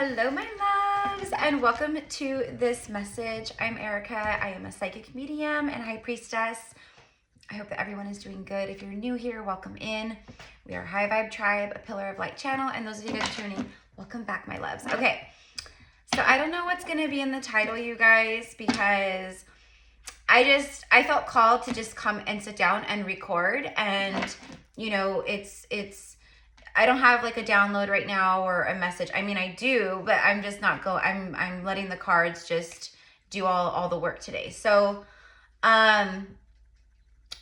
Hello, my loves, and welcome to this message. I'm Erica. I am a psychic medium and high priestess. I hope that everyone is doing good. If you're new here, welcome in. We are High Vibe Tribe, a Pillar of Light channel, and those of you guys tuning, welcome back, my loves. Okay, so I don't know what's going to be in the title, you guys, because I felt called to just come and sit down and record, and you know, I don't have like a download right now or a message. I mean, I do, but I'm just not I'm letting the cards just do all the work today. So,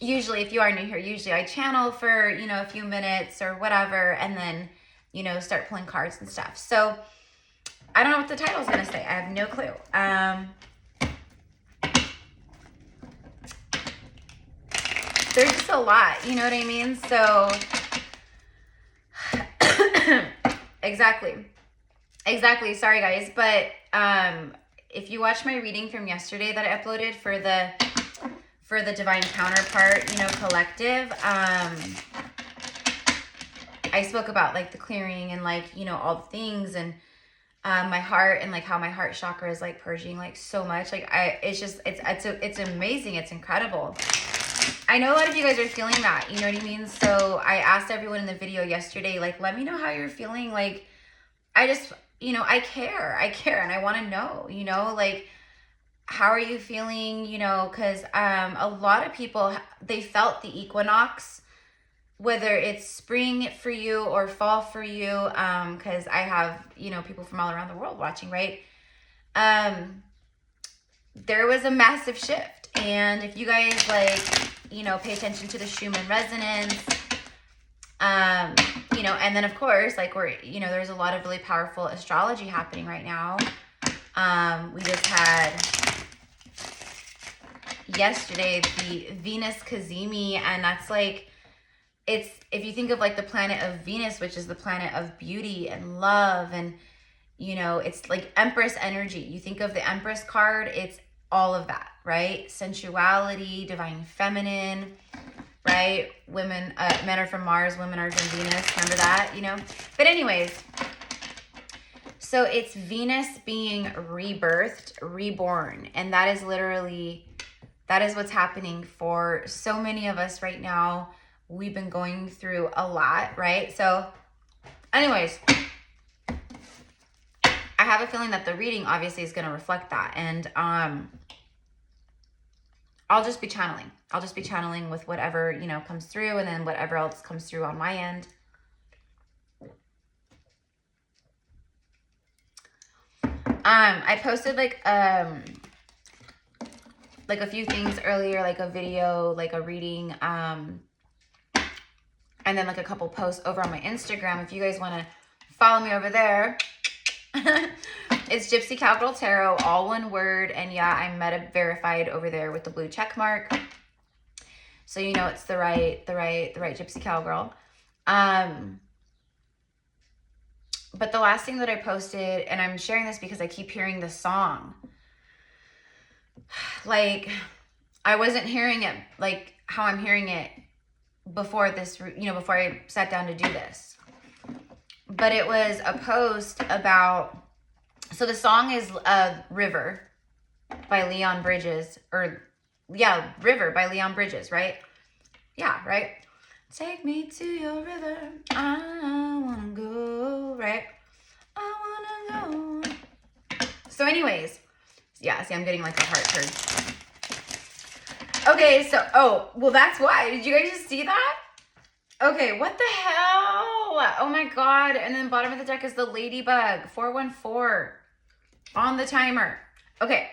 usually if you are new here, usually I channel for, you know, a few minutes or whatever, and then, you know, start pulling cards and stuff. So I don't know what the title is going to say. I have no clue. There's just a lot, you know what I mean? So Exactly. Sorry, guys. But if you watch my reading from yesterday that I uploaded for the Divine Counterpart, you know, collective, I spoke about like the clearing and like, you know, all the things and my heart and like how my heart chakra is like purging like so much. Like it's amazing. It's incredible. I know a lot of you guys are feeling that, you know what I mean? So I asked everyone in the video yesterday, like, let me know how you're feeling. Like, I just, you know, I care and I want to know, you know, like, how are you feeling? You know, because a lot of people, they felt the equinox, whether it's spring for you or fall for you, because I have, you know, people from all around the world watching, right? There was a massive shift. And if you guys, like, you know, pay attention to the Schumann resonance, you know, and then of course, like you know, there's a lot of really powerful astrology happening right now. We just had yesterday the Venus Cazimi, and that's like, if you think of like the planet of Venus, which is the planet of beauty and love, and you know, it's like Empress energy. You think of the Empress card, it's all of that, right? Sensuality, divine feminine, right? Women, men are from Mars, women are from Venus. Remember that, you know? But anyways, so it's Venus being rebirthed, reborn. And that is literally, that is what's happening for so many of us right now. We've been going through a lot, right? So anyways, I have a feeling that the reading obviously is going to reflect that. And I'll just be channeling. I'll just be channeling with whatever, you know, comes through, and then whatever else comes through on my end. I posted like a few things earlier, like a video, like a reading, and then like a couple posts over on my Instagram. If you guys want to follow me over there, it's GypsyCowgirlTarot, all one word. And yeah, I'm meta verified over there with the blue check mark. So you know it's the right Gypsy Cowgirl. But the last thing that I posted, and I'm sharing this because I keep hearing the song. Like, I wasn't hearing it like how I'm hearing it before this, you know, before I sat down to do this. But it was a post about, so the song is River by Leon Bridges, or yeah, River by Leon Bridges, right? Yeah, right? Take me to your river, I wanna go, right? I wanna go. So anyways, yeah, see, I'm getting like a heart turn. Okay, so, oh, well, that's why. Did you guys just see that? Okay, what the hell? Oh my God. And then bottom of the deck is the ladybug, 414 on the timer. Okay.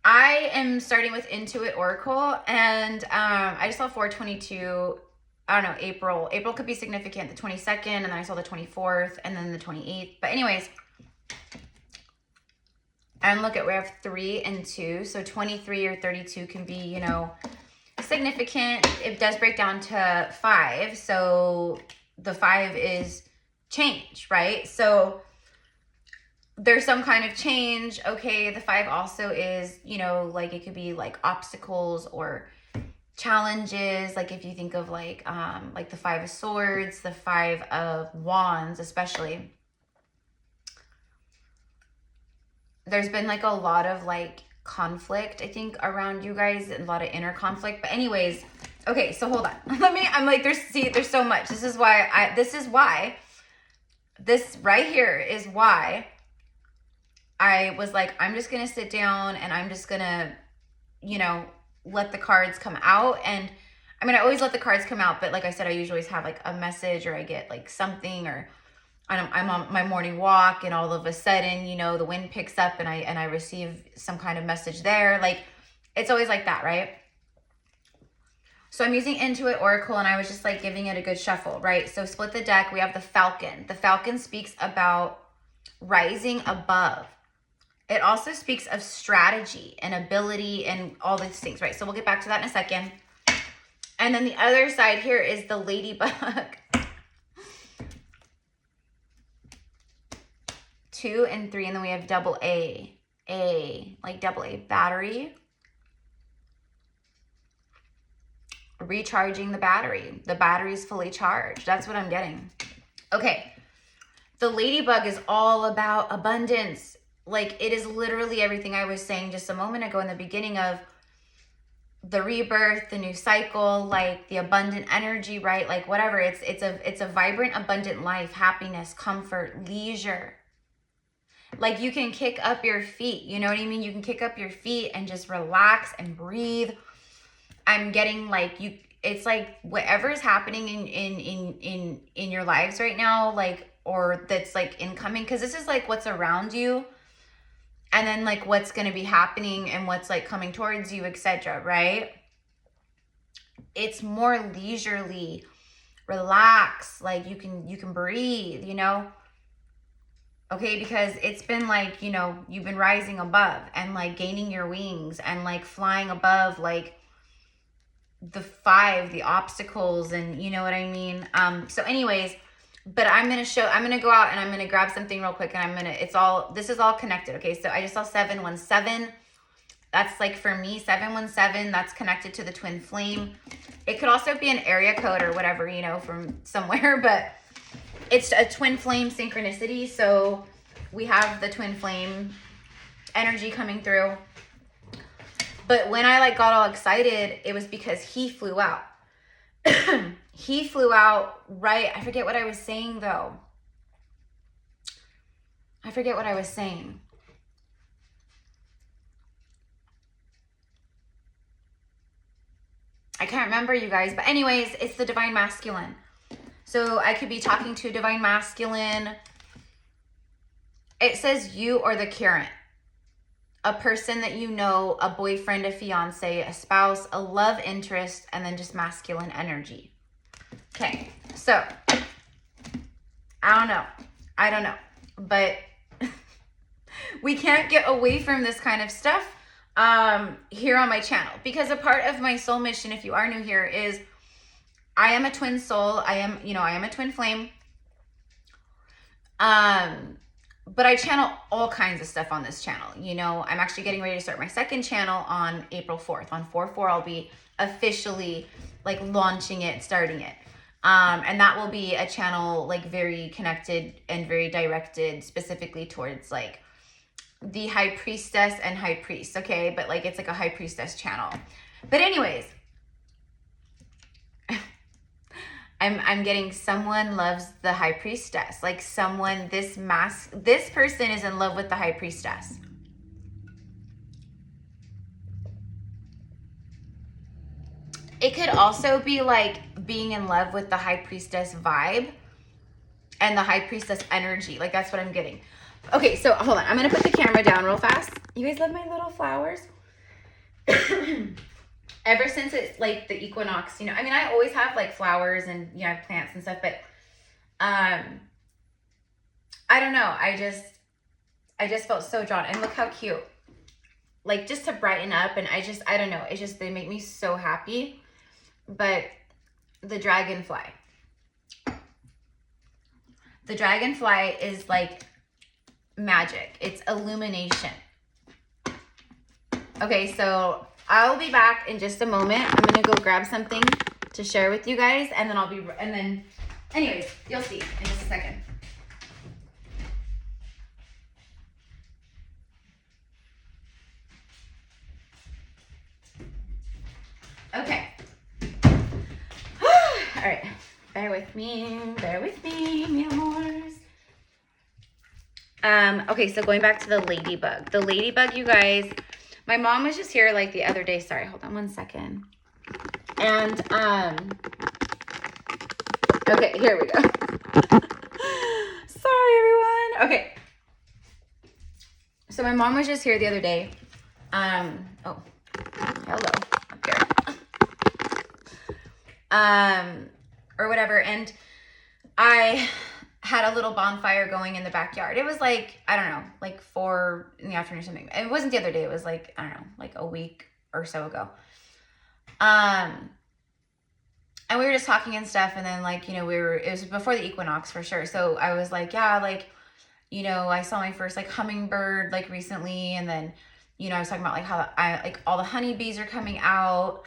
I am starting with Intuit Oracle, and I just saw 422. I don't know, April. April could be significant, the 22nd, and then I saw the 24th, and then the 28th. But anyways, and look at, we have 3 and 2, so 23 or 32 can be, you know, significant. It does break down to 5, so the 5 is change, right? So there's some kind of change. Okay, the 5 also is, you know, like it could be like obstacles or challenges. Like if you think of like the 5 of Swords, the 5 of Wands especially, there's been like a lot of like conflict, I think, around you guys, and a lot of inner conflict. But anyways, okay, so hold on. I'm like, there's so much. This is why this right here is why I was like, I'm just going to sit down and I'm just going to, you know, let the cards come out. And I mean, I always let the cards come out, but like I said, I usually always have like a message, or I get like something, or I'm on my morning walk and all of a sudden, you know, the wind picks up and I receive some kind of message there. Like, it's always like that, right? So I'm using Intuit Oracle, and I was just like giving it a good shuffle, right? So split the deck. We have the Falcon. The Falcon speaks about rising above. It also speaks of strategy and ability and all these things, right? So we'll get back to that in a second. And then the other side here is the ladybug. 2 and 3, and then we have double A, like double A battery. Recharging the battery. The battery is fully charged. That's what I'm getting. Okay. The ladybug is all about abundance. Like, it is literally everything I was saying just a moment ago in the beginning of the rebirth, the new cycle, like the abundant energy, right? Like whatever. It's a vibrant, abundant life, happiness, comfort, leisure. Like, you can kick up your feet. You know what I mean? You can kick up your feet and just relax and breathe. I'm getting like it's like whatever is happening in your lives right now, like, or that's like incoming, because this is like what's around you, and then like what's going to be happening and what's like coming towards you, etc., right? It's more leisurely, relax, like you can breathe, you know? Okay, because it's been like, you know, you've been rising above and like gaining your wings and like flying above like the obstacles, and you know what I mean? So anyways, but I'm going to go out and I'm going to grab something real quick, and this is all connected. Okay. So I just saw 717. That's like for me, 717, that's connected to the twin flame. It could also be an area code or whatever, you know, from somewhere, but it's a twin flame synchronicity. So we have the twin flame energy coming through. But when I like got all excited, it was because he flew out. He flew out, right? I forget what I was saying though. I forget what I was saying. I can't remember, you guys. But anyways, it's the divine masculine. So I could be talking to a divine masculine. It says you or the current. A person that you know, a boyfriend, a fiance, a spouse, a love interest, and then just masculine energy. Okay, so I don't know, but we can't get away from this kind of stuff here on my channel, because a part of my soul mission, if you are new here, is I am a twin soul. I am a twin flame. But I channel all kinds of stuff on this channel. You know, I'm actually getting ready to start my second channel on April 4th. On 4/4, I'll be officially like launching it, starting it. And that will be a channel like very connected and very directed specifically towards like the high priestess and high priest. Okay. But like, it's like a high priestess channel. But anyways, I'm getting someone loves the high priestess. Like someone, this person is in love with the high priestess. It could also be like being in love with the high priestess vibe and the high priestess energy. Like that's what I'm getting. Okay, so hold on. I'm going to put the camera down real fast. You guys love my little flowers? Ever since it's like the equinox, you know, I mean, I always have like flowers and, you know, I have plants and stuff, but, I don't know. I just felt so drawn, and look how cute, like just to brighten up. And I don't know. It's just, they make me so happy. But the dragonfly is like magic. It's illumination. Okay. So I'll be back in just a moment. I'm going to go grab something to share with you guys, and then anyways, you'll see in just a second. Bear with me, mi amors. Okay, so going back to the ladybug. The ladybug, you guys, my mom was just here like the other day. Sorry, hold on one second. And, okay, here we go. Sorry, everyone. Okay. So my mom was just here the other day. Oh, hello, up here. Or whatever. And I had a little bonfire going in the backyard. It was like, I don't know, like 4 in the afternoon or something. It wasn't the other day. It was like, I don't know, like a week or so ago. And we were just talking and stuff. And then like, you know, it was before the equinox for sure. So I was like, yeah, like, you know, I saw my first like hummingbird like recently. And then, you know, I was talking about like how like all the honeybees are coming out.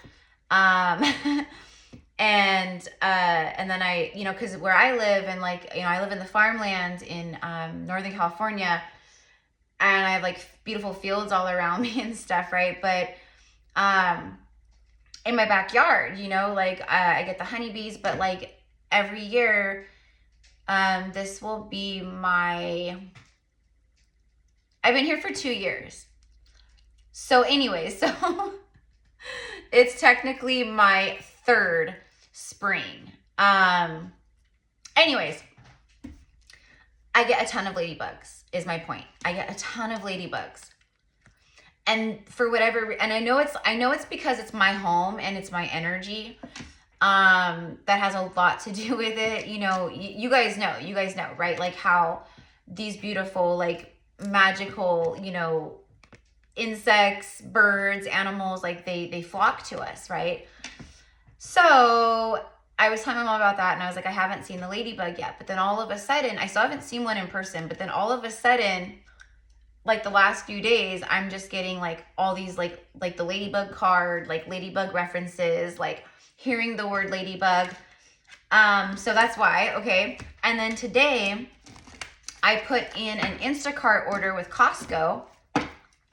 And then I, you know, cause where I live and like, you know, I live in the farmland in, Northern California, and I have like beautiful fields all around me and stuff. Right. But, in my backyard, you know, like, I get the honeybees, but like every year, this will be I've been here for 2 years. So anyways, so it's technically my 3rd spring. Anyways, I get a ton of ladybugs is my point. I get a ton of ladybugs. And for whatever, and I know it's because it's my home and it's my energy. That has a lot to do with it. You know, you guys know, right? Like how these beautiful, like magical, you know, insects, birds, animals, like they flock to us, right? So I was telling my mom about that, and I was like, I haven't seen the ladybug yet. But then all of a sudden, I still haven't seen one in person, but then all of a sudden, like the last few days, I'm just getting like all these like the ladybug card, like ladybug references, like hearing the word ladybug. So that's why, okay. And then today I put in an Instacart order with Costco,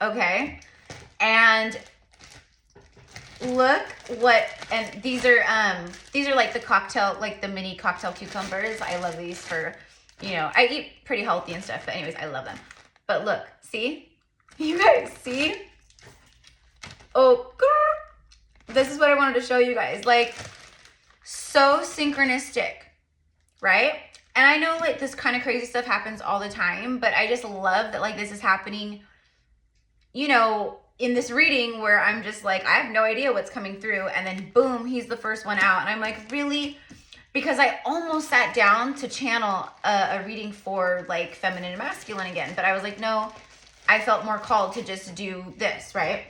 okay. And look what, and these are like the cocktail, like the mini cocktail cucumbers. I love these for, you know, I eat pretty healthy and stuff, but anyways, I love them. But look, see? You guys see? Oh, this is what I wanted to show you guys. Like, so synchronistic, right? And I know like this kind of crazy stuff happens all the time, but I just love that like this is happening, you know, in this reading where I'm just like, I have no idea what's coming through. And then boom, he's the first one out. And I'm like, really? Because I almost sat down to channel a reading for like feminine and masculine again. But I was like, no, I felt more called to just do this, right?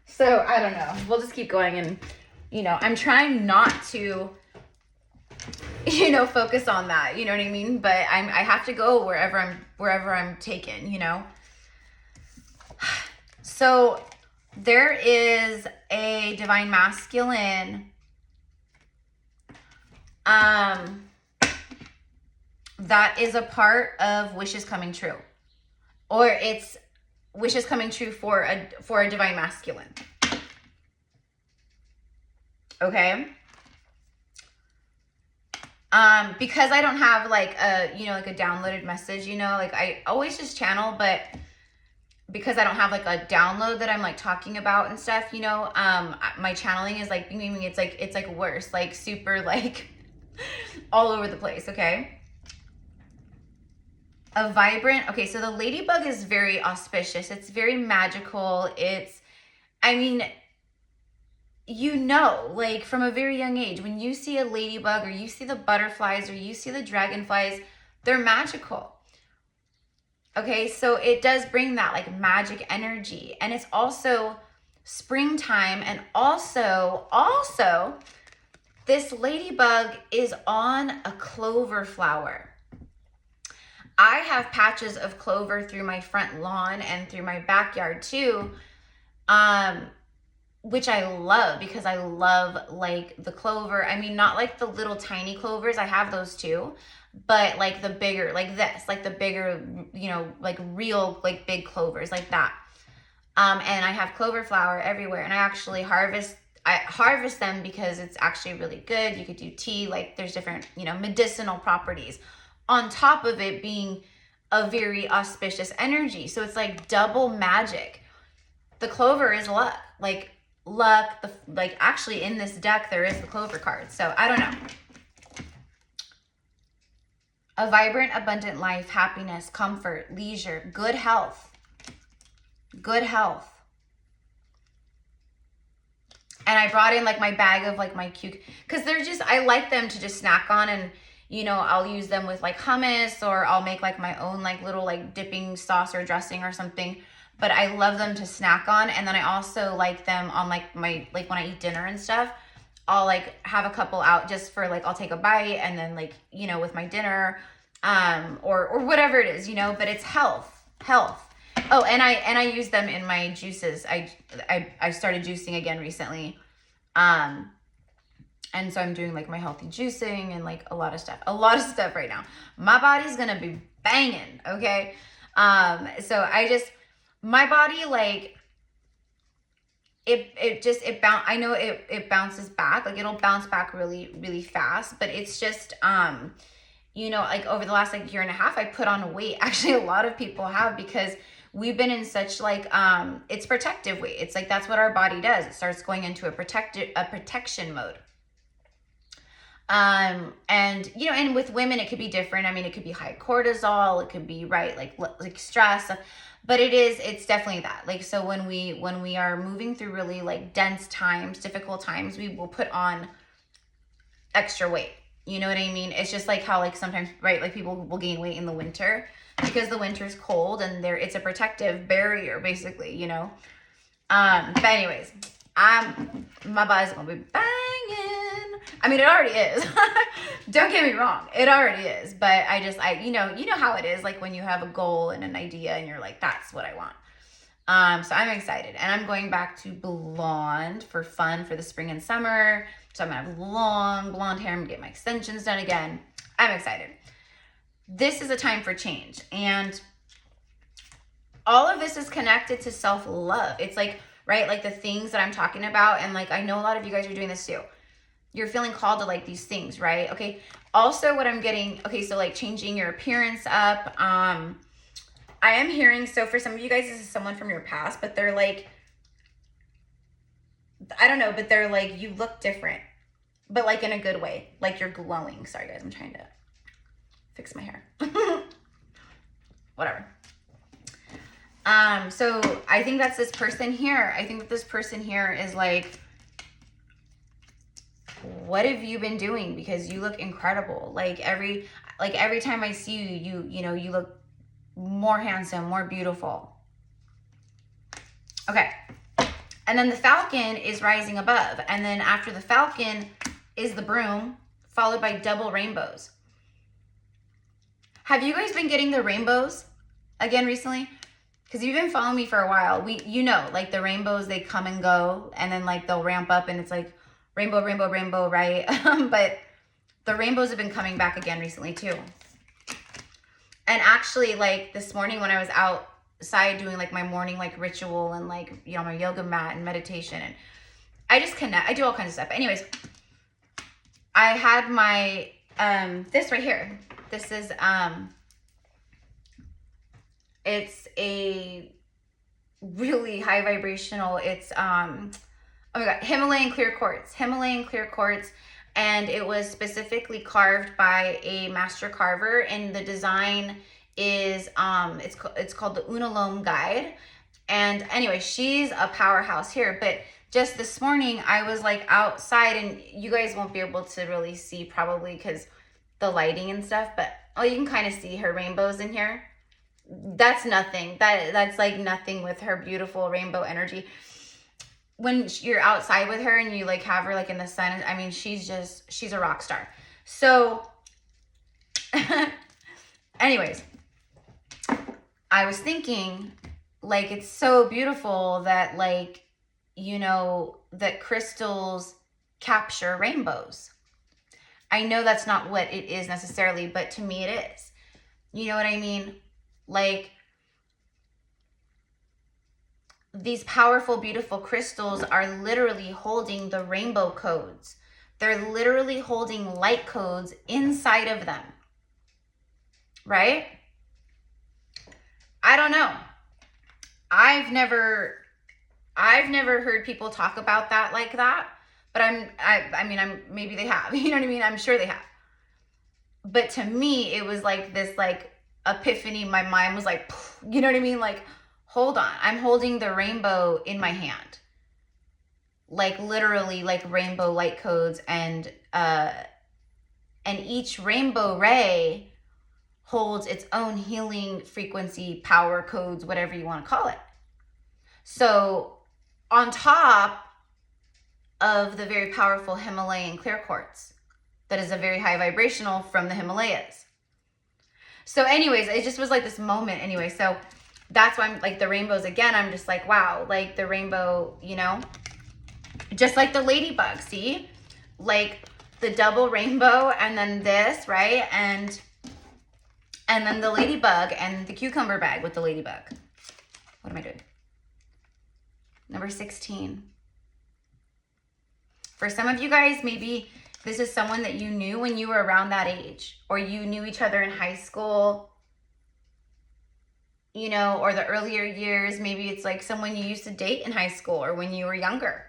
So I don't know. We'll just keep going. And, you know, I'm trying not to, you know, focus on that. You know what I mean? But I have to go wherever I'm taken, you know? So there is a divine masculine that is a part of wishes coming true, or it's wishes coming true for a divine masculine. Okay. Because I don't have like a, you know, like a downloaded message, you know, like I always just channel, but because I don't have like a download that I'm like talking about and stuff, you know, my channeling is like, it's like worse, like super like all over the place. Okay. A vibrant. Okay. So the ladybug is very auspicious. It's very magical. It's, I mean, you know, like from a very young age, when you see a ladybug or you see the butterflies or you see the dragonflies, they're magical. Okay, so it does bring that like magic energy, and it's also springtime, and also this ladybug is on a clover flower. I have patches of clover through my front lawn and through my backyard too, which I love because I love like the clover. I mean, not like the little tiny clovers. I have those too. But like the bigger, like this, like the bigger, you know, like real, like big clovers like that. And I have clover flower everywhere. And I actually harvest I harvest them because it's actually really good. You could do tea, like there's different, you know, medicinal properties on top of it being a very auspicious energy. So it's like double magic. The clover is luck, like luck, like actually in this deck, there is the clover card. So I don't know. A vibrant, abundant life, happiness, comfort, leisure, good health. Good health. And I brought in like my bag of like my cute, because they're just, I like them to just snack on, and you know, I'll use them with like hummus, or I'll make like my own like little like dipping sauce or dressing or something. But I love them to snack on. And then I also like them on like my, like when I eat dinner and stuff, I'll like have a couple out just for like, I'll take a bite and then like, you know, with my dinner, or whatever it is, you know, but it's health. Oh, and I use them in my juices. I started juicing again recently. And so I'm doing like my healthy juicing and like a lot of stuff right now. My body's going to be banging. Okay. So my body, like I know it bounces back, like it'll bounce back really, really fast, but it's just, you know, like over the last like year and a half, I put on weight. Actually, a lot of people have, because we've been in such like, it's protective weight. It's like, that's what our body does. It starts going into a protection mode. And you know, and with women, it could be different. I mean, it could be high cortisol, it could be like stress, but it's definitely that. Like, so when we are moving through really like dense times, difficult times, we will put on extra weight. You know what I mean? It's just like how like sometimes, right, like people will gain weight in the winter because the winter's cold and it's a protective barrier basically, you know? But anyways, my body's gonna be banging. I mean, it already is. Don't get me wrong, it already is. But you know how it is, like when you have a goal and an idea and you're like, that's what I want. So I'm excited, and I'm going back to blonde for fun for the spring and summer. So I'm gonna have long blonde hair. I'm gonna get my extensions done again. I'm excited. This is a time for change, and all of this is connected to self-love. It's like, right, like the things that I'm talking about, and like I know a lot of you guys are doing this too. You're feeling called to like these things, right? Okay. Also, what I'm getting, okay, so like changing your appearance up. I am hearing, so for some of you guys, this is someone from your past, but they're like, I don't know, but they're like, you look different, but like in a good way, like you're glowing. Sorry guys, I'm trying to fix my hair. Whatever. So I think that's this person here. I think that this person here is like, what have you been doing? Because you look incredible. Like every time I see you, you look more handsome, more beautiful. Okay. And then the Falcon is rising above. And then after the Falcon is the broom, followed by double rainbows. Have you guys been getting the rainbows again recently? Because you've been following me for a while. You know, like the rainbows, they come and go, and then like they'll ramp up and it's like rainbow, rainbow, rainbow, right? But the rainbows have been coming back again recently too. And actually, like this morning when I was outside doing like my morning like ritual and like, you know, my yoga mat and meditation, and I just I do all kinds of stuff. But anyways, I had my this right here. This is it's a really high vibrational, it's oh my god, Himalayan clear quartz, and it was specifically carved by a master carver, and the design is it's called the Unalome Guide. And anyway, she's a powerhouse here. But just this morning I was like outside, and you guys won't be able to really see probably because the lighting and stuff, but you can kind of see her rainbows in here. That's nothing. That's like nothing with her beautiful rainbow energy. When you're outside with her and you like have her like in the sun, I mean, she's a rock star. So anyways, I was thinking like, it's so beautiful that like, you know, that crystals capture rainbows. I know that's not what it is necessarily, but to me it is. You know what I mean? Like these powerful, beautiful crystals are literally holding the rainbow codes. They're literally holding light codes inside of them, right? I don't know. I've never heard people talk about that like that, but I mean, maybe they have, you know what I mean? I'm sure they have. But to me, it was like this like epiphany. My mind was like, you know what I mean? Like, hold on, I'm holding the rainbow in my hand. Like literally like rainbow light codes, and each rainbow ray holds its own healing frequency, power codes, whatever you want to call it. So on top of the very powerful Himalayan clear quartz, that is a very high vibrational from the Himalayas. So anyways, it just was like this moment anyway. So that's why I'm like the rainbows again. I'm just like, wow, like the rainbow, you know, just like the ladybug, see, like the double rainbow, and then this, right? And then the ladybug and the cucumber bag with the ladybug. What am I doing? Number 16. For some of you guys, maybe this is someone that you knew when you were around that age, or you knew each other in high school, you know, or the earlier years. Maybe it's like someone you used to date in high school or when you were younger.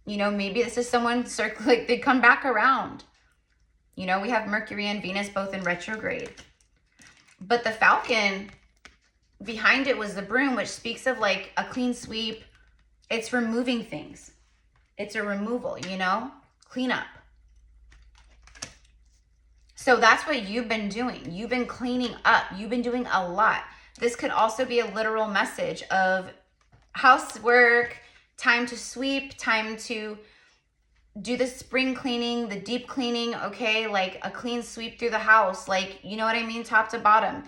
You know, maybe this is someone like they come back around. You know, we have Mercury and Venus both in retrograde. But the Falcon, behind it was the broom, which speaks of like a clean sweep. It's removing things. It's a removal, you know, cleanup. So that's what you've been doing. You've been cleaning up. You've been doing a lot. This could also be a literal message of housework, time to sweep, time to do the spring cleaning, the deep cleaning, okay? Like a clean sweep through the house. Like, you know what I mean? Top to bottom.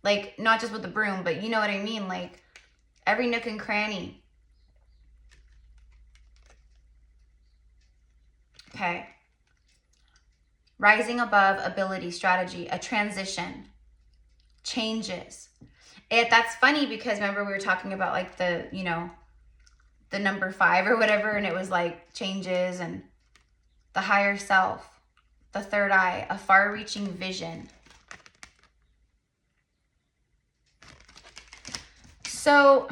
Like, not just with the broom, but you know what I mean? Like every nook and cranny. Okay. Rising above, ability, strategy, a transition, changes. That's funny because remember we were talking about like the, you know, the number 5 or whatever, and it was like changes and the higher self, the third eye, a far-reaching vision. So,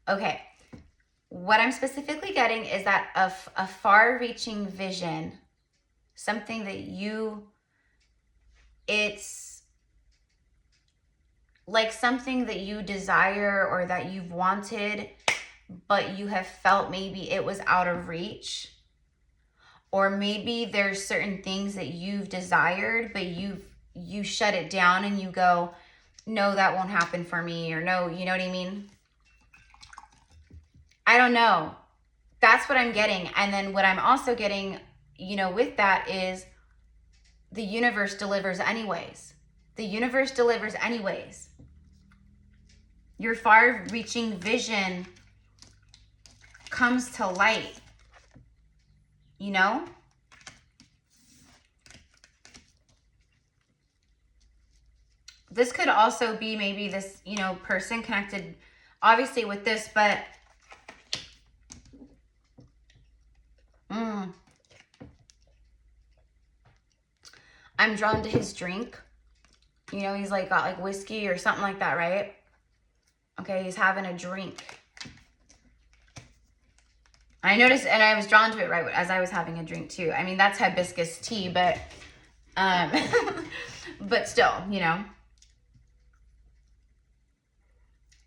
okay. What I'm specifically getting is that a far-reaching vision, something that it's like something that you desire or that you've wanted, but you have felt maybe it was out of reach. Or maybe there's certain things that you've desired, but you shut it down and you go, no, that won't happen for me, or no, you know what I mean? I don't know. That's what I'm getting. And then what I'm also getting, you know, with that is the universe delivers anyways. The universe delivers anyways. Your far-reaching vision comes to light, you know? This could also be maybe this, you know, person connected obviously with this, but I'm drawn to his drink. You know, he's like got like whiskey or something like that, right? Okay, he's having a drink. I noticed, and I was drawn to it right as I was having a drink too. I mean, that's hibiscus tea, but but still, you know.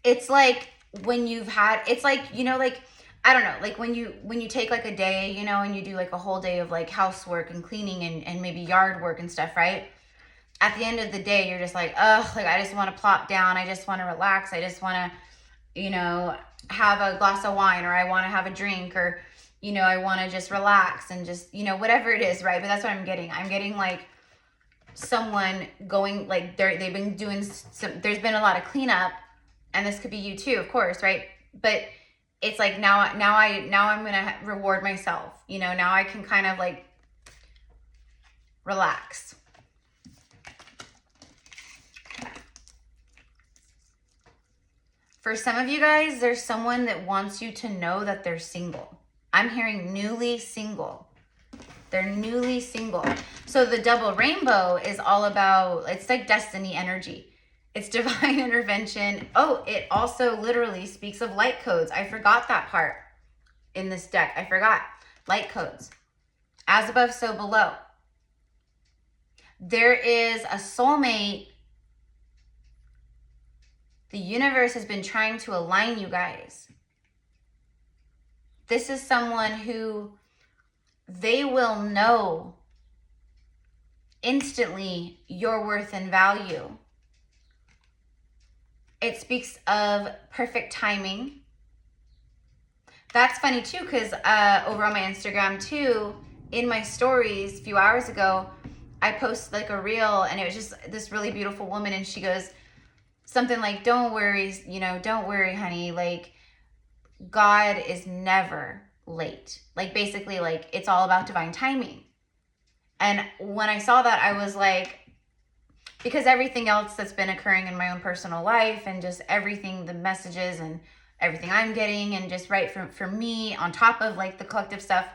It's like when you've had, it's like, you know, like, I don't know, like when you take like a day, you know, and you do like a whole day of like housework and cleaning and maybe yard work and stuff, right? At the end of the day, you're just like, ugh, like I just want to plop down. I just want to relax. I just want to, you know, have a glass of wine, or I want to have a drink, or, you know, I want to just relax and just, you know, whatever it is, right? But that's what I'm getting. I'm getting like someone going, like they've been doing some, there's been a lot of cleanup, and this could be you too, of course, right? But it's like now I'm going to reward myself. You know, now I can kind of like relax. For some of you guys, there's someone that wants you to know that they're single. I'm hearing newly single. They're newly single. So the double rainbow is all about, it's like destiny energy. It's divine intervention. Oh, it also literally speaks of light codes. I forgot that part in this deck. I forgot. Light codes. As above, so below. There is a soulmate. The universe has been trying to align you guys. This is someone who they will know instantly your worth and value. It speaks of perfect timing. That's funny too, because over on my Instagram too, in my stories a few hours ago, I posted like a reel, and it was just this really beautiful woman, and she goes something like, don't worry, you know, don't worry, honey, like God is never late. Like basically like it's all about divine timing. And when I saw that, I was like, because everything else that's been occurring in my own personal life and just everything, the messages and everything I'm getting, and just right for me on top of like the collective stuff.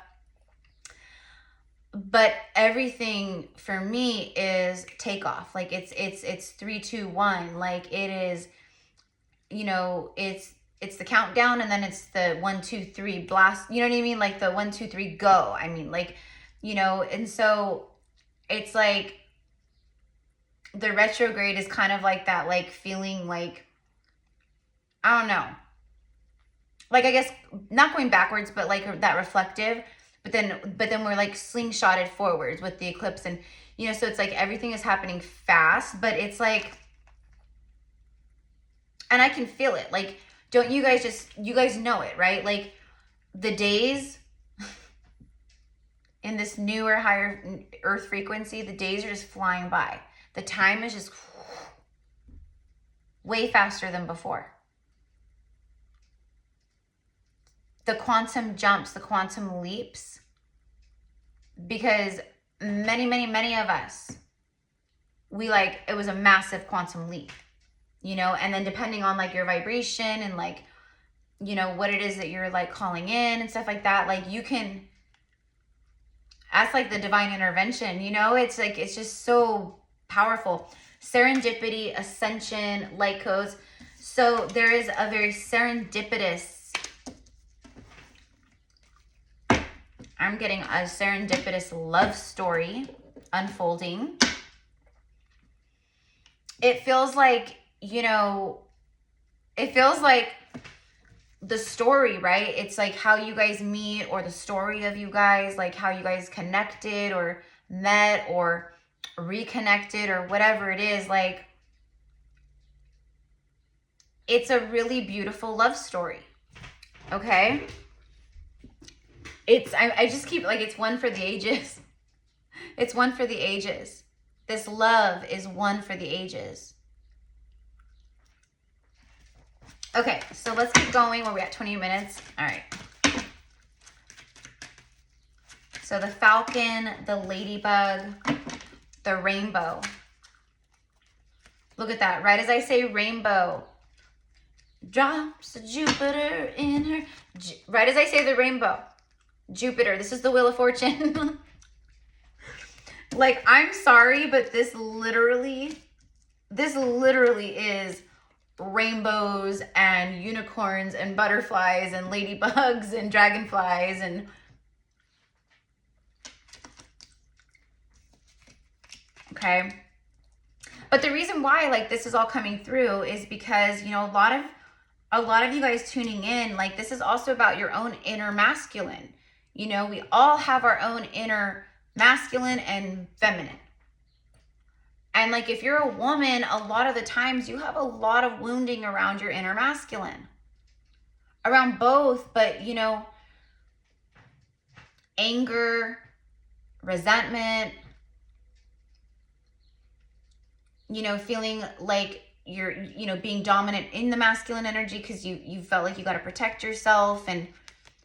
But everything for me is takeoff. Like it's 3, 2, 1. Like it is, you know, it's the countdown, and then it's the 1, 2, 3 blast. You know what I mean? Like the 1, 2, 3 go. I mean, like, you know, and so it's like the retrograde is kind of like that, like feeling like, I don't know, like I guess not going backwards, but like that reflective. But then we're like slingshotted forwards with the eclipse, and you know, so it's like everything is happening fast, but it's like, and I can feel it. Like, don't you guys you guys know it, right? Like the days in this newer, higher earth frequency, the days are just flying by. The time is just way faster than before. The quantum jumps, the quantum leaps, because many of us, it was a massive quantum leap, you know, and then depending on like your vibration and like, you know, what it is that you're like calling in and stuff like that, like you can, that's like the divine intervention, you know, it's like, it's just so powerful. Serendipity, ascension, light codes. So there is a very serendipitous, I'm getting a serendipitous love story unfolding. It feels like, you know, it feels like the story, right? It's like how you guys meet, or the story of you guys, like how you guys connected or met or reconnected or whatever it is. Like, it's a really beautiful love story. Okay? I just keep, like, it's one for the ages. It's one for the ages. This love is one for the ages. Okay, so let's keep going. Where we at? 20 minutes. All right. So the Falcon, the ladybug, the rainbow. Look at that. Right as I say rainbow, drops of Jupiter in her. Right as I say the rainbow, Jupiter. This is the Wheel of Fortune. Like, I'm sorry, but this literally is rainbows and unicorns and butterflies and ladybugs and dragonflies and okay. But the reason why like this is all coming through is because, you know, a lot of you guys tuning in, like this is also about your own inner masculine. You know, we all have our own inner masculine and feminine. And like if you're a woman, a lot of the times you have a lot of wounding around your inner masculine. Around both, but you know, anger, resentment, you know, feeling like you're, you know, being dominant in the masculine energy because you felt like you got to protect yourself and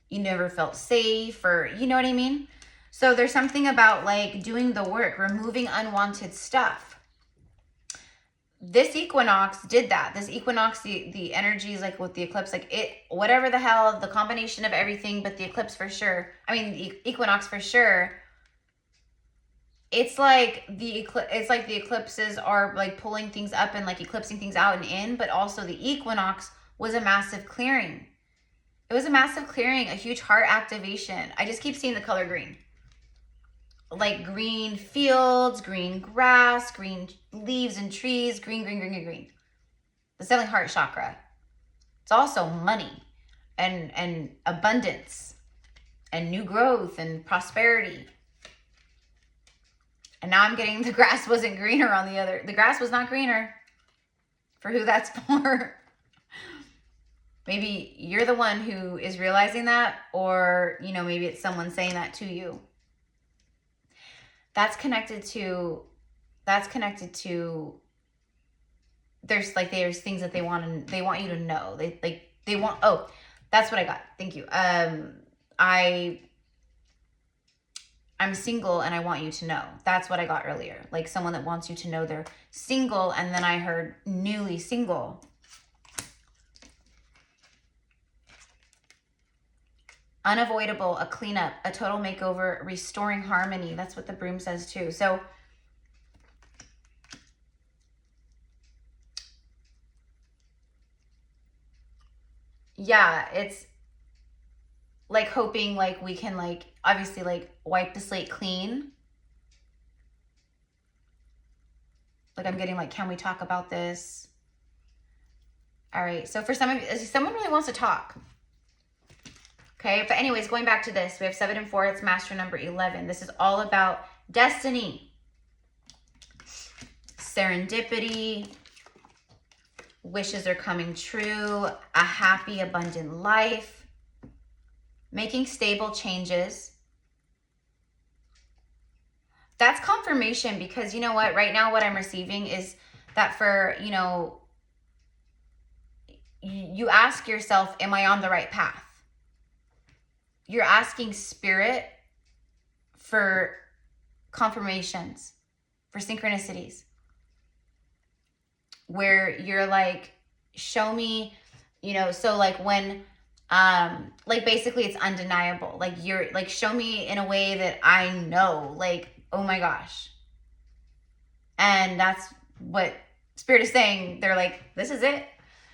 you never felt safe, or you know what I mean? So there's something about like doing the work, removing unwanted stuff. this equinox did that. This equinox, the energies like with the eclipse, like it, whatever the hell, the combination of everything, but the eclipse for sure. I mean, the equinox for sure. It's like the eclipses are like pulling things up and like eclipsing things out and in, but also the equinox was a massive clearing. It was a massive clearing, a huge heart activation. I just keep seeing the color green. Like green fields, green grass, green leaves and trees, green, green, green, green, green. It's definitely heart chakra. It's also money and abundance and new growth and prosperity. And now I'm getting the grass wasn't greener on the other. The grass was not greener. For who that's for. Maybe you're the one who is realizing that, or, you know, maybe it's someone saying that to you. That's connected to, there's things that they want you to know. Oh, that's what I got. Thank you. I'm single and I want you to know. That's what I got earlier. Like someone that wants you to know they're single, and then I heard newly single. Unavoidable, a cleanup, a total makeover, restoring harmony. That's what the broom says too. So yeah, it's like hoping like we can like obviously like wipe the slate clean. Like I'm getting like, can we talk about this? All right. So for some of you, someone really wants to talk. Okay. But anyways, going back to this, we have 7 and 4. It's master number 11. This is all about destiny, serendipity, wishes are coming true, a happy, abundant life, making stable changes. That's confirmation, because you know what? Right now, what I'm receiving is that for, you know, you ask yourself, am I on the right path? You're asking spirit for confirmations, for synchronicities, where you're like, show me, you know, so like when, like basically it's undeniable. Like you're like, show me in a way that I know, like, oh my gosh. And that's what spirit is saying. They're like, this is it.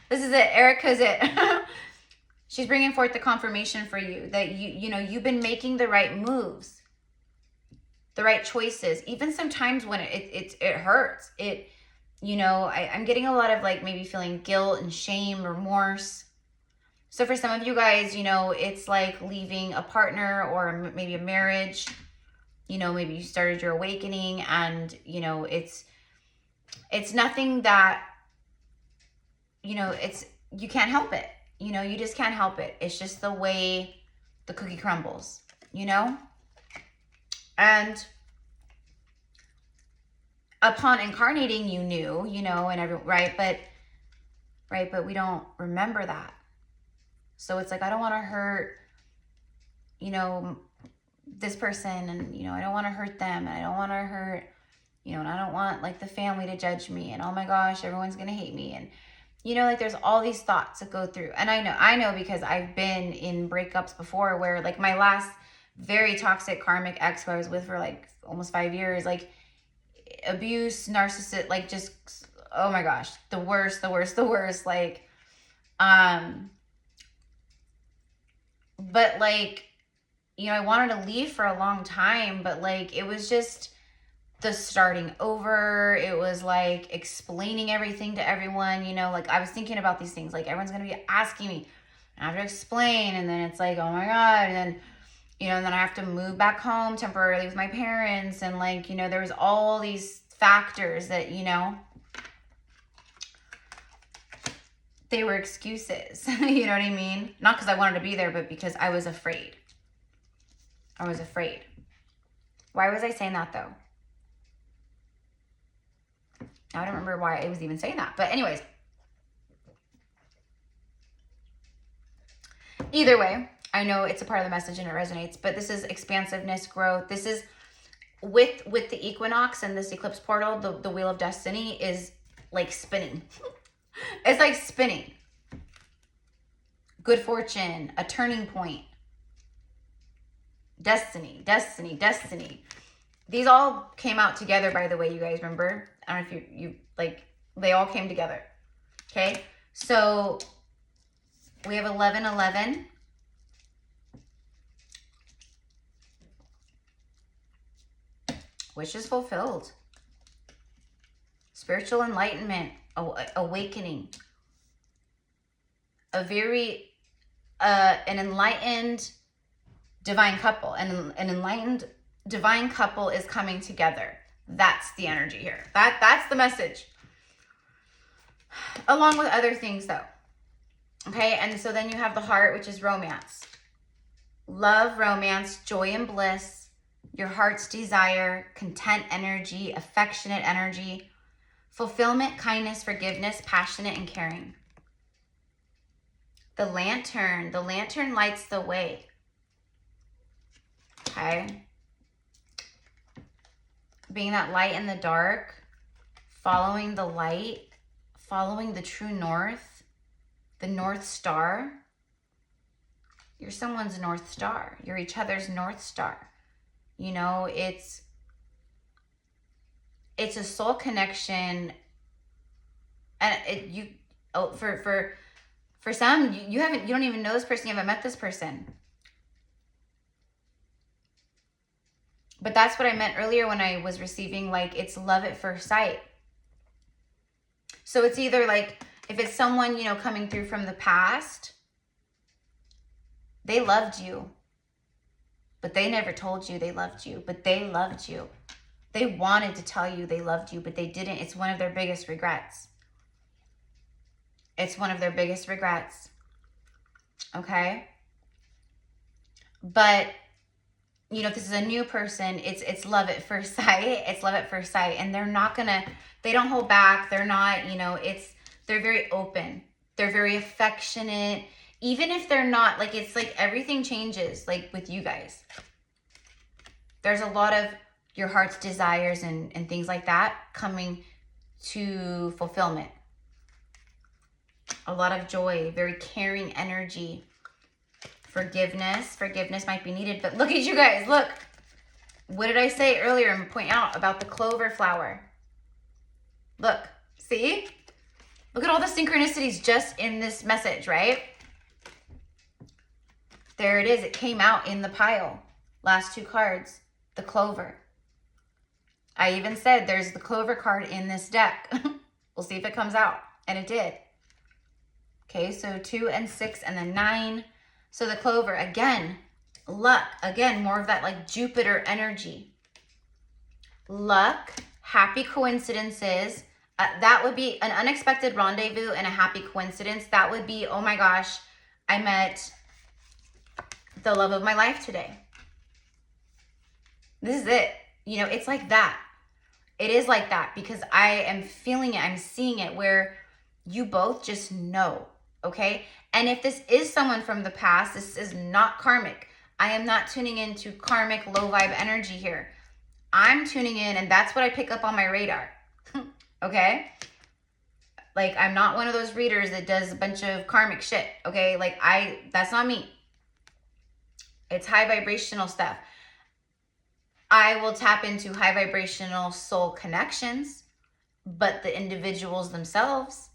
This is it. Erica's it. She's bringing forth the confirmation for you that you know, you've been making the right moves, the right choices. Even sometimes when it hurts, you know, I'm getting a lot of like maybe feeling guilt and shame, remorse. So for some of you guys, you know, it's like leaving a partner or maybe a marriage. You know, maybe you started your awakening and, you know, it's nothing that, you know, you can't help it. You know, you just can't help it. It's just the way the cookie crumbles, you know? And upon incarnating, you knew, you know, and right? But we don't remember that. So it's like, I don't want to hurt, you know, this person, and, you know, I don't want to hurt them, and I don't want to hurt, you know, and I don't want like the family to judge me, and oh my gosh, everyone's going to hate me. And, you know, like there's all these thoughts that go through. And I know because I've been in breakups before where like my last very toxic karmic ex who I was with for like almost 5 years, like abuse, narcissist, like just, oh my gosh, the worst, like, but like, you know, I wanted to leave for a long time, but like, it was just the starting over. It was like explaining everything to everyone, you know, like I was thinking about these things, like everyone's going to be asking me and I have to explain. And then it's like, oh my God. And then, you know, and then I have to move back home temporarily with my parents. And like, you know, there was all these factors that, you know, they were excuses, you know what I mean? Not because I wanted to be there, but because I was afraid. I was afraid. Why was I saying that though? I don't remember why I was even saying that. But anyways. Either way, I know it's a part of the message and it resonates. But this is expansiveness, growth. This is with the equinox and this eclipse portal, the wheel of destiny is like spinning. It's like spinning. Good fortune, a turning point. Destiny, destiny, destiny. These all came out together, by the way, you guys remember? I don't know if you like, they all came together. Okay, so we have 1111. Wishes fulfilled. Spiritual enlightenment, awakening. A very, an enlightened divine couple. An enlightened divine couple is coming together. That's the energy here. That's the message. Along with other things though. Okay, and so then you have the heart, which is romance. Love, romance, joy and bliss, your heart's desire, content energy, affectionate energy, fulfillment, kindness, forgiveness, passionate and caring. The lantern lights the way. Okay. Being that light in the dark, following the light, following the true north, the North Star. You're someone's North Star. You're each other's North Star. You know, it's a soul connection. And for some, you don't even know this person, you haven't met this person. But that's what I meant earlier when I was receiving, like, it's love at first sight. So it's either like, if it's someone, you know, coming through from the past, they loved you, but they never told you they loved you, but they loved you. They wanted to tell you they loved you, but they didn't. It's one of their biggest regrets. It's one of their biggest regrets. Okay? But, you know, if this is a new person, it's love at first sight. It's love at first sight. And they're not gonna, they don't hold back. They're not, you know, they're very open. They're very affectionate. Even if they're not, like, it's like everything changes, like with you guys. There's a lot of your heart's desires and things like that coming to fulfillment. A lot of joy, very caring energy. Forgiveness might be needed, but look at you guys, look. What did I say earlier and point out about the clover flower? Look, see? Look at all the synchronicities just in this message, right? There it is, it came out in the pile. Last two cards, the clover. I even said there's the clover card in this deck. We'll see if it comes out, and it did. Okay, so 2 and 6 and then 9. So the clover, again, luck. Again, more of that like Jupiter energy. Luck, happy coincidences. That would be an unexpected rendezvous and a happy coincidence. That would be, oh my gosh, I met the love of my life today. This is it. You know, it's like that. It is like that because I am feeling it. I'm seeing it where you both just know. Okay. And if this is someone from the past, this is not karmic. I am not tuning into karmic low vibe energy here. I'm tuning in and that's what I pick up on my radar. Okay. Like I'm not one of those readers that does a bunch of karmic shit. Okay. Like that's not me. It's high vibrational stuff. I will tap into high vibrational soul connections, but the individuals themselves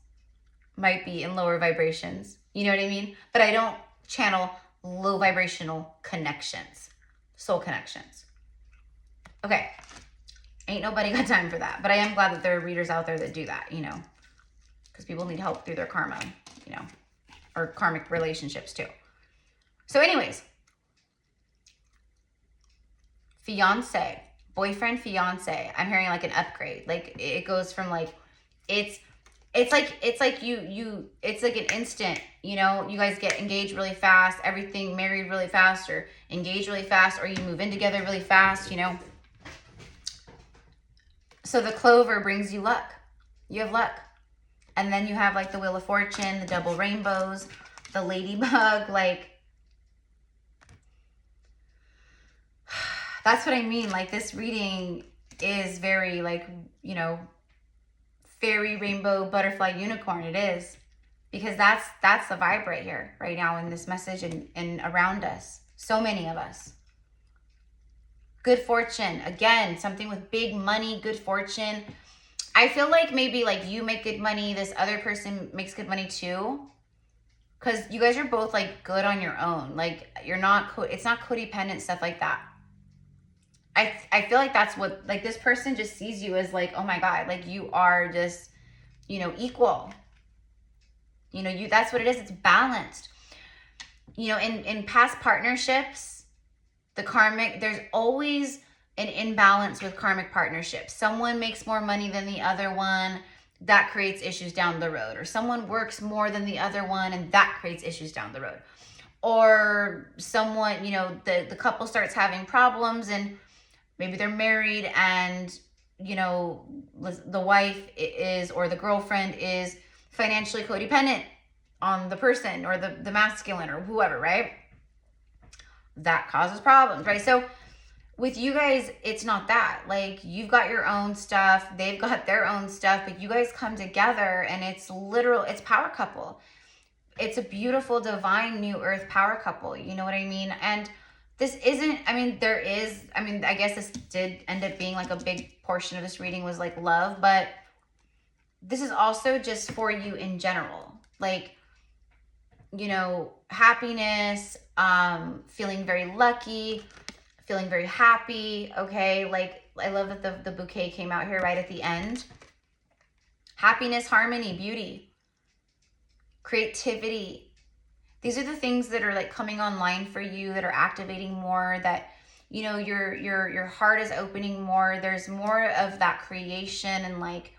might be in lower vibrations. You know what I mean? But I don't channel low vibrational connections, soul connections. Okay. Ain't nobody got time for that. But I am glad that there are readers out there that do that, you know, because people need help through their karma, you know, or karmic relationships too. So anyways, fiance, boyfriend, fiance. I'm hearing like an upgrade. Like it goes from like, it's like an instant, you know, you guys get engaged really fast, everything married really fast or engaged really fast, or you move in together really fast, you know. So the clover brings you luck. You have luck. And then you have like the Wheel of Fortune, the double rainbows, the ladybug, like that's what I mean. Like this reading is very like, you know, fairy, rainbow, butterfly, unicorn. It is. Because that's the vibe right here, right now in this message and around us. So many of us. Good fortune. Again, something with big money, good fortune. I feel like maybe like you make good money, this other person makes good money too. Because you guys are both like good on your own. Like you're not, it's not codependent stuff like that. I feel like that's what, like this person just sees you as like, oh my God, like you are just, you know, equal. You know, that's what it is. It's balanced. You know, in past partnerships, the karmic, there's always an imbalance with karmic partnerships. Someone makes more money than the other one. That creates issues down the road. Or someone works more than the other one and that creates issues down the road. Or someone, you know, the couple starts having problems and maybe they're married and, you know, the wife is, or the girlfriend is financially codependent on the person or the masculine or whoever, right? That causes problems, right? So with you guys, it's not that. Like you've got your own stuff, they've got their own stuff, but you guys come together and it's literal, it's power couple. It's a beautiful, divine new earth power couple. You know what I mean? And this isn't, I mean, there is, I mean, I guess this did end up being like a big portion of this reading was like love, but this is also just for you in general. Like, you know, happiness, feeling very lucky, feeling very happy, okay? Like, I love that the bouquet came out here right at the end. Happiness, harmony, beauty, creativity. These are the things that are like coming online for you, that are activating more, that, you know, your heart is opening more. There's more of that creation and like,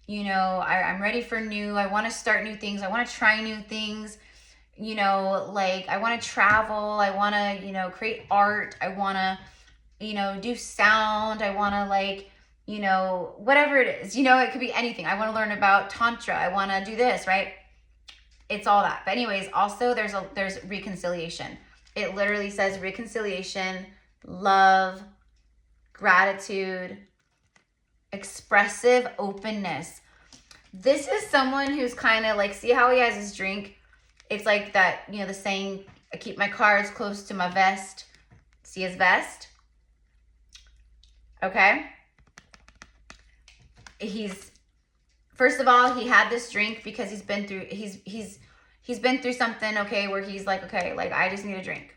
you know, I'm ready for new. I want to start new things. I want to try new things. You know, like I want to travel. I want to, you know, create art. I want to, you know, do sound. I want to like, you know, whatever it is, you know, it could be anything. I want to learn about Tantra. I want to do this, right? It's all that. But anyways, also there's reconciliation. It literally says reconciliation, love, gratitude, expressive openness. This is someone who's kind of like, see how he has his drink? It's like that, you know, the saying, I keep my cards close to my vest. See his vest? Okay. First of all, he had this drink because he's been through, he's been through something, okay, where he's like, okay, like I just need a drink.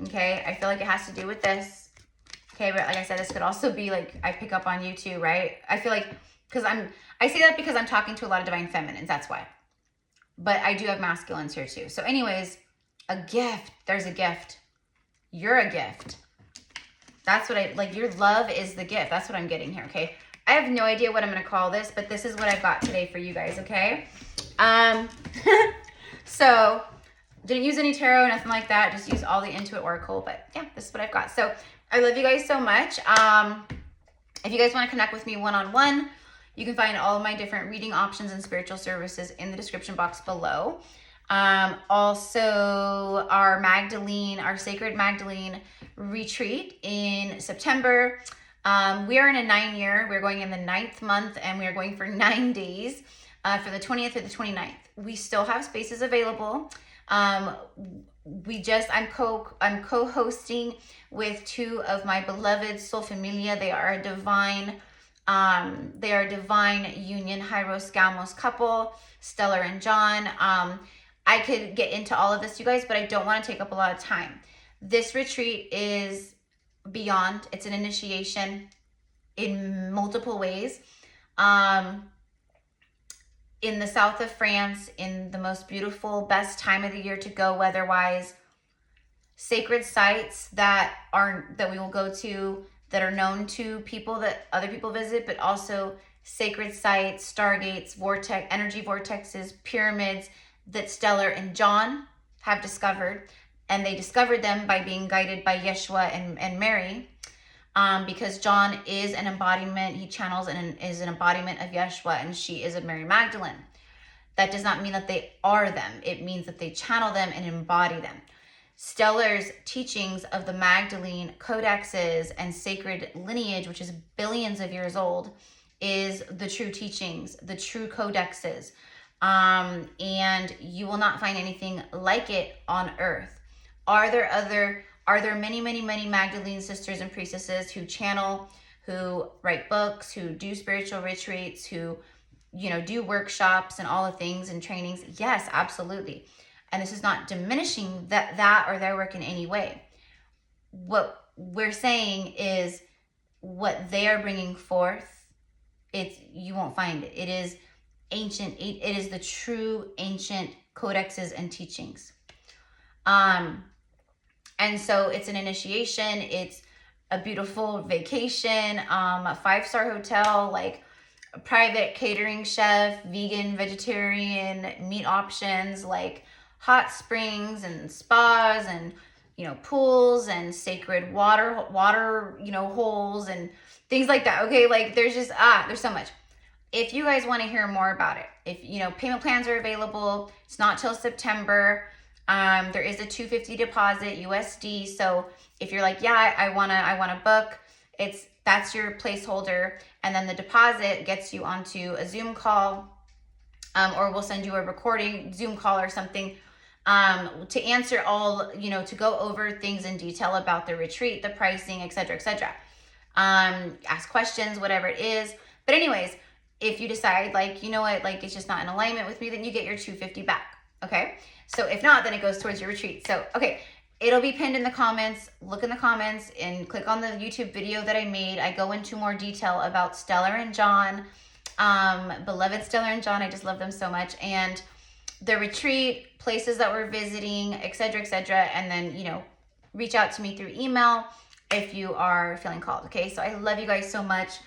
Okay. I feel like it has to do with this. Okay. But like I said, this could also be like, I pick up on you too, right? I feel like, I say that because I'm talking to a lot of divine feminines. That's why. But I do have masculines here too. So anyways, a gift. There's a gift. You're a gift. That's what your love is the gift. That's what I'm getting here, okay? I have no idea what I'm going to call this, but this is what I've got today for you guys, okay? So, didn't use any tarot, nothing like that. Just use all the Intuit Oracle, but yeah, this is what I've got. So, I love you guys so much. If you guys want to connect with me one-on-one, you can find all of my different reading options and spiritual services in the description box below. Also, our Magdalene, our Sacred Magdalene retreat in September. We are in a 9-year. We're going in the 9th month, and we are going for 9 days for the 20th to the 29th. We still have spaces available. I'm co-hosting with 2 of my beloved soul familia. They are a divine union, Hyros Gamos couple, Stellar and John. I could get into all of this, you guys, but I don't want to take up a lot of time. This retreat is beyond. It's an initiation in multiple ways. In the south of France, in the most beautiful, best time of the year to go weather-wise. Sacred sites that we will go to that are known to people that other people visit, but also sacred sites, stargates, energy vortexes, pyramids that Stellar and John have discovered. And they discovered them by being guided by Yeshua and Mary, because John is an embodiment. He channels and is an embodiment of Yeshua, and she is of Mary Magdalene. That does not mean that they are them. It means that they channel them and embody them. Stellar's teachings of the Magdalene codexes and sacred lineage, which is billions of years old, is the true teachings, the true codexes. And you will not find anything like it on earth. Are there many, many, many Magdalene sisters and priestesses who channel, who write books, who do spiritual retreats, who, you know, do workshops and all the things and trainings? Yes, absolutely. And this is not diminishing that or their work in any way. What we're saying is what they are bringing forth, you won't find it. It is ancient. It is the true ancient codexes and teachings. And so it's an initiation. It's a beautiful vacation, a 5-star hotel, like a private catering chef, vegan, vegetarian, meat options, like hot springs and spas and, you know, pools and sacred water, you know, holes and things like that. Okay. Like there's just, there's so much. If you guys want to hear more about it, if, you know, payment plans are available, it's not till September. There is a $250 deposit USD. So if you're like, yeah, I want to book, that's your placeholder. And then the deposit gets you onto a Zoom call, or we'll send you a recording Zoom call or something, to answer all, you know, to go over things in detail about the retreat, the pricing, etc., etc. Ask questions, whatever it is. But anyways, if you decide like, you know what, like it's just not in alignment with me, then you get your $250 back. Okay. So if not, then it goes towards your retreat. So, okay. It'll be pinned in the comments. Look in the comments and click on the YouTube video that I made. I go into more detail about Stellar and John, beloved Stellar and John. I just love them so much. And the retreat, places that we're visiting, etc., etc. And then, you know, reach out to me through email if you are feeling called. Okay. So I love you guys so much.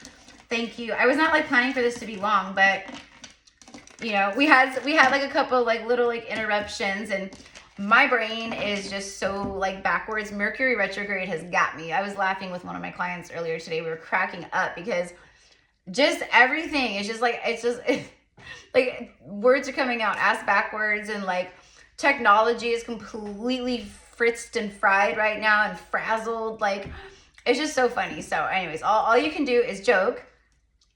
Thank you. I was not like planning for this to be long, but you know, we had like a couple like little like interruptions, and my brain is just so like backwards. Mercury retrograde has got me. I was laughing with one of my clients earlier today. We were cracking up because just everything is just like, it's like words are coming out ass backwards, and like technology is completely fritzed and fried right now and frazzled. Like it's just so funny. So anyways, all you can do is joke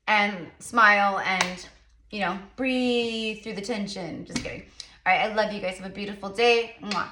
and smile and, you know, breathe through the tension. Just kidding. All right. I love you guys. Have a beautiful day. Mwah.